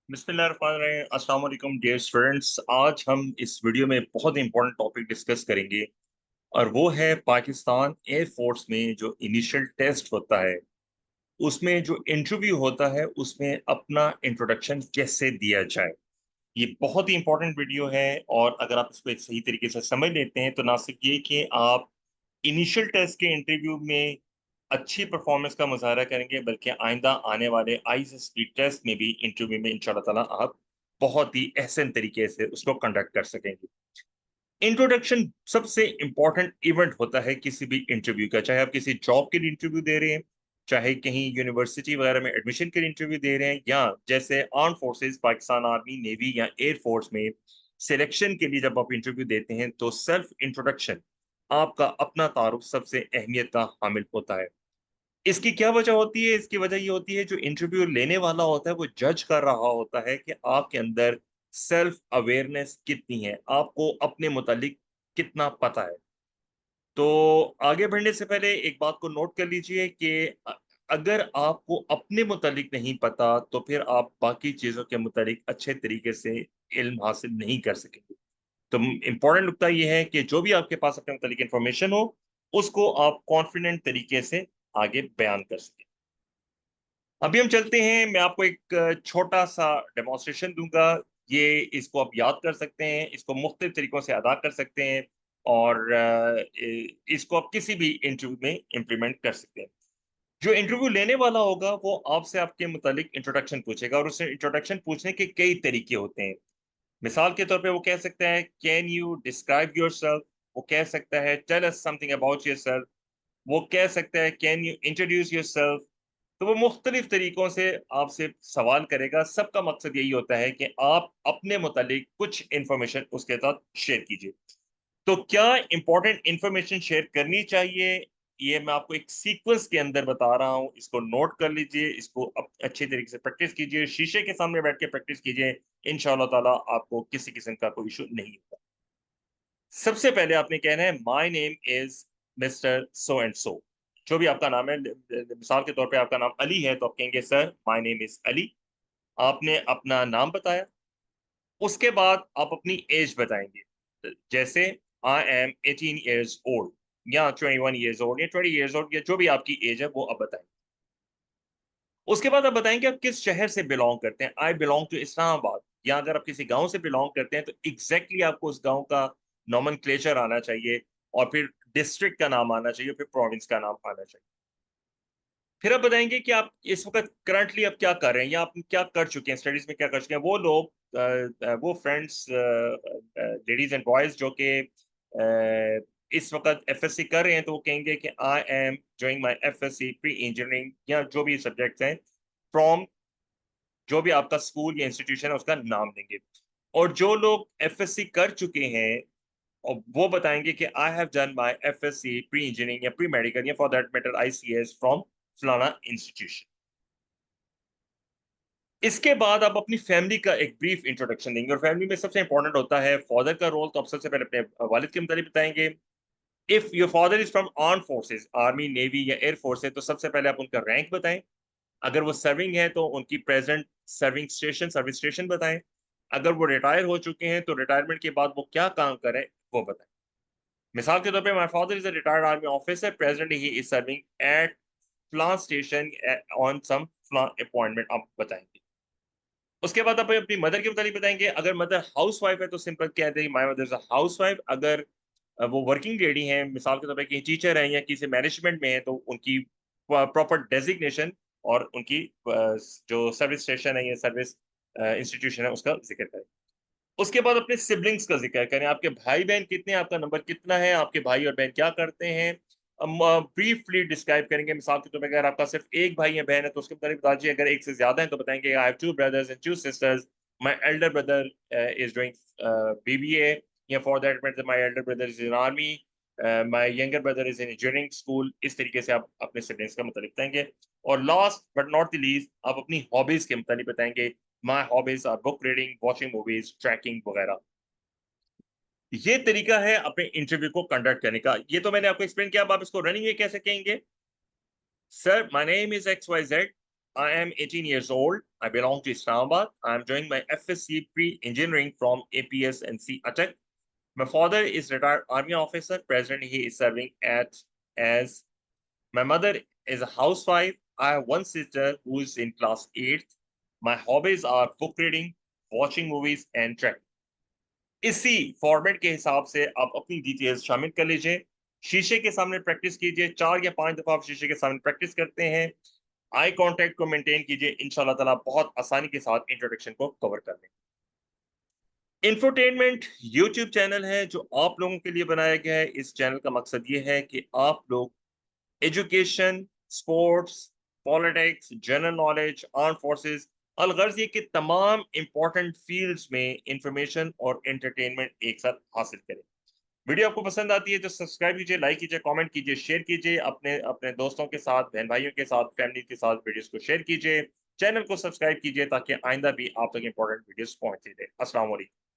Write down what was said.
बिस्मिल्लाह रहमान रहीम। अस्सलाम वालेकुम dear students. आज हम इस वीडियो में बहुत इंपॉर्टेंट टॉपिक डिस्कस करेंगे और वो है पाकिस्तान एयरफोर्स में जो इनिशियल टेस्ट होता है उसमें जो इंटरव्यू होता है उसमें अपना इंट्रोडक्शन कैसे दिया जाए। ये बहुत ही इंपॉर्टेंट वीडियो है और अगर आप इसको एक सही तरीके से समझ लेते हैं तो ना सिर्फ ये कि आप इनिशियल टेस्ट के इंटरव्यू में अच्छी परफॉर्मेंस का मुजाहरा करेंगे बल्कि आइंदा आने वाले आईएसएसपी टेस्ट में भी इंटरव्यू में इंशाल्लाह ताला आप बहुत ही अहसन तरीके से उसको कंडक्ट कर सकेंगे। इंट्रोडक्शन सबसे इंपॉर्टेंट इवेंट होता है किसी भी इंटरव्यू का, चाहे आप किसी जॉब के लिए इंटरव्यू दे रहे हैं, चाहे कहीं यूनिवर्सिटी वगैरह में एडमिशन के लिए इंटरव्यू दे रहे हैं, या जैसे arm forces Pakistan army navy या एयर फोर्स में सिलेक्शन के लिए जब आप इंटरव्यू देते हैं तो सेल्फ इंट्रोडक्शन, आपका अपना तारुफ सबसे अहमियत का हामिल होता है। इसकी क्या वजह होती है? इसकी वजह ये होती है जो इंटरव्यू लेने वाला होता है वो जज कर रहा होता है कि आपके अंदर सेल्फ अवेयरनेस कितनी है, आपको अपने मुतालिक कितना पता है। तो आगे बढ़ने से पहले एक बात को नोट कर लीजिए कि अगर आपको अपने मुतालिक नहीं पता तो फिर आप बाकी चीजों के मुतालिक अच्छे तरीके से इल्म हासिल नहीं कर सकेंगे। तो इम्पोर्टेंट नुकता यह है कि जो भी आपके पास अपने मुतालिक इंफॉर्मेशन हो उसको आप कॉन्फिडेंट तरीके से आगे बयान कर सकें। अभी हम चलते हैं, मैं आपको एक छोटा सा डेमोन्स्ट्रेशन दूंगा। ये इसको आप याद कर सकते हैं, इसको मुख्तलिफ तरीकों से अदा कर सकते हैं और इसको आप किसी भी इंटरव्यू में इम्प्लीमेंट कर सकते हैं। जो इंटरव्यू लेने वाला होगा वो आपसे आपके मुतालिक इंट्रोडक्शन पूछेगा और उससे इंट्रोडक्शन पूछने के कई तरीके होते हैं। मिसाल के तौर पे वो कह सकता है कैन यू डिस्क्राइब योरसेल्फ, वो कह सकता है tell us something about yourself, वो कह सकता है कैन यू इंट्रोड्यूस योरसेल्फ। तो वो मुख्तलिफ तरीकों से आपसे सवाल करेगा। सबका मकसद यही होता है कि आप अपने मुतालिक कुछ इंफॉर्मेशन उसके साथ शेयर कीजिए। तो क्या इंपॉर्टेंट इंफॉर्मेशन शेयर करनी चाहिए, ये मैं आपको एक सीक्वेंस के अंदर बता रहा हूँ। इसको नोट कर लीजिए, इसको अच्छे तरीके से प्रैक्टिस कीजिए, शीशे के सामने बैठ के प्रैक्टिस कीजिए। इंशाअल्लाह ताला आपको किसी किस्म का कोई इशू नहीं होगा। सबसे पहले आपने कहना है my name is mister so and so. जो भी आपका नाम है, मिसाल के तौर पे आपका नाम अली है तो आप कहेंगे sir my name is Ali. आपने अपना नाम बताया, उसके बाद आप अपनी एज बताएंगे, जैसे आई एम 18 ईयर्स ओल्ड या 21 ईयर्स ओल्ड या 20 ईयर्स ओल्ड या जो भी आपकी एज है वो आप बताएंगे। उसके बाद आप बताएंगे आप किस शहर से बिलोंग करते हैं। I belong to Islamabad. या अगर आप किसी गांव से बिलोंग करते हैं तो एग्जैक्टली आपको उस गांव का नॉमेनक्लेचर आना चाहिए और फिर डिस्ट्रिक्ट का नाम आना चाहिए, फिर प्रोविंस का नाम आना चाहिए। फिर आप बताएंगे कि आप इस वक्त करंटली आप क्या कर रहे हैं या आप क्या कर चुके हैं, स्टडीज में क्या कर चुके हैं। वो लोग वो फ्रेंड्स, लेडीज एंड बॉयज जो कि इस वक्त एफएससी कर रहे हैं तो वो कहेंगे कि I am doing my FSc pre engineering या जो भी सब्जेक्ट्स हैं फ्रॉम जो भी आपका स्कूल या इंस्टीट्यूशन है उसका नाम देंगे। और जो लोग एफएससी कर चुके हैं और वो बताएंगे कि I have done my FSc pre engineering या प्री मेडिकल या for that matter ICS from फलाना इंस्टीट्यूशन। इसके बाद आप अपनी फैमिली का एक ब्रीफ इंट्रोडक्शन देंगे और फैमिली में सबसे इंपॉर्टेंट होता है फादर का रोल। तो आप सबसे पहले अपने वालिद के मुताबिक बताएंगे। If your father is from arm forces, army navy या एयर फोर्स है, तो सबसे पहले आप उनका रैंक बताएं। अगर वो सर्विंग है तो उनकी present serving station, service station बताएं। अगर वो रिटायर हो चुके हैं तो रिटायरमेंट के बाद वो क्या काम करें वो बताएं। मिसाल के तौर पे my father is a retired army officer, presently he is serving at फ्लान स्टेशन ऑन सम फ्लान अपॉइंटमेंट, आप बताएंगे। उसके बाद आप अपनी मदर के मुताबिक बताएंगे। अगर मदर हाउस वाइफ है तो सिंपल कह दें my mother is a house wife. अगर वो वर्किंग लेडी हैं, मिसाल के तौर पे कहीं टीचर हैं या किसी मैनेजमेंट में है, तो उनकी प्रॉपर डेजिग्नेशन और उनकी जो सर्विस स्टेशन है या सर्विस इंस्टीट्यूशन है उसका जिक्र करें। उसके बाद अपने सिबलिंग्स का जिक्र करें। आपके भाई बहन कितने हैं, आपका नंबर कितना है, आपके भाई और बहन क्या करते हैं, ब्रीफली डिस्क्राइब करेंगे। मिसाल के तौर पर अगर आपका सिर्फ एक भाई या बहन है तो उसके मुताबिक बताइए। अगर एक से ज्यादा है तो बताएंगे I have two brothers and two sisters, my elder brother is doing BBA या for that matter my elder brother is in army, my younger brother is in engineering school. इस तरीके से आप अपने सिबलिंग्स का मुताबिक बताएंगे। और last but not the least आप अपनी हॉबीज के मुताबिक बताएंगे। My hobbies are book reading, watching movies, trekking वगैरह। ये तरीका है अपने इंटरव्यू को कंडक्ट करने का। ये तो मैंने आपको एक्सप्लेन किया। अब आप इसको रनिंग में कैसे कहेंगे? Sir my name is X Y Z, I am 18 years old. I belong to Islamabad. I am doing my FSC pre-engineering from APS&C Attack. My father is retired army officer. Presently, he is serving as. My mother is a housewife. I have one sister who is in class 8th. My hobbies are book reading, watching movies and trekking. इसी format के हिसाब से आप अपनी details शामिल कर लीजिए। शीशे के सामने प्रैक्टिस कीजिए, 4 या 5 दफा आप शीशे के सामने प्रैक्टिस करते हैं। आई कांटेक्ट को मेंटेन कीजिए, इंशाल्लाह ताला बहुत आसानी के साथ इंट्रोडक्शन को कवर कर लेंगे। इंफोटेनमेंट यूट्यूब चैनल है जो आप लोगों के लिए बनाया गया है। इस चैनल का मकसद ये है कि आप लोग education, sports, politics, general knowledge, arm forces, अलगर्ज ये कि तमाम इंपॉर्टेंट फील्ड्स में इंफॉर्मेशन और एंटरटेनमेंट एक साथ हासिल करें। वीडियो आपको पसंद आती है तो सब्सक्राइब कीजिए, लाइक कीजिए, कमेंट कीजिए, शेयर कीजिए, अपने अपने दोस्तों के साथ, बहन भाइयों के साथ, फैमिली के साथ वीडियोस को शेयर कीजिए, चैनल को सब्सक्राइब कीजिए ताकि आइंदा भी आप तक इंपॉर्टेंट वीडियोस पहुंचती रहे। अस्सलाम वालेकुम।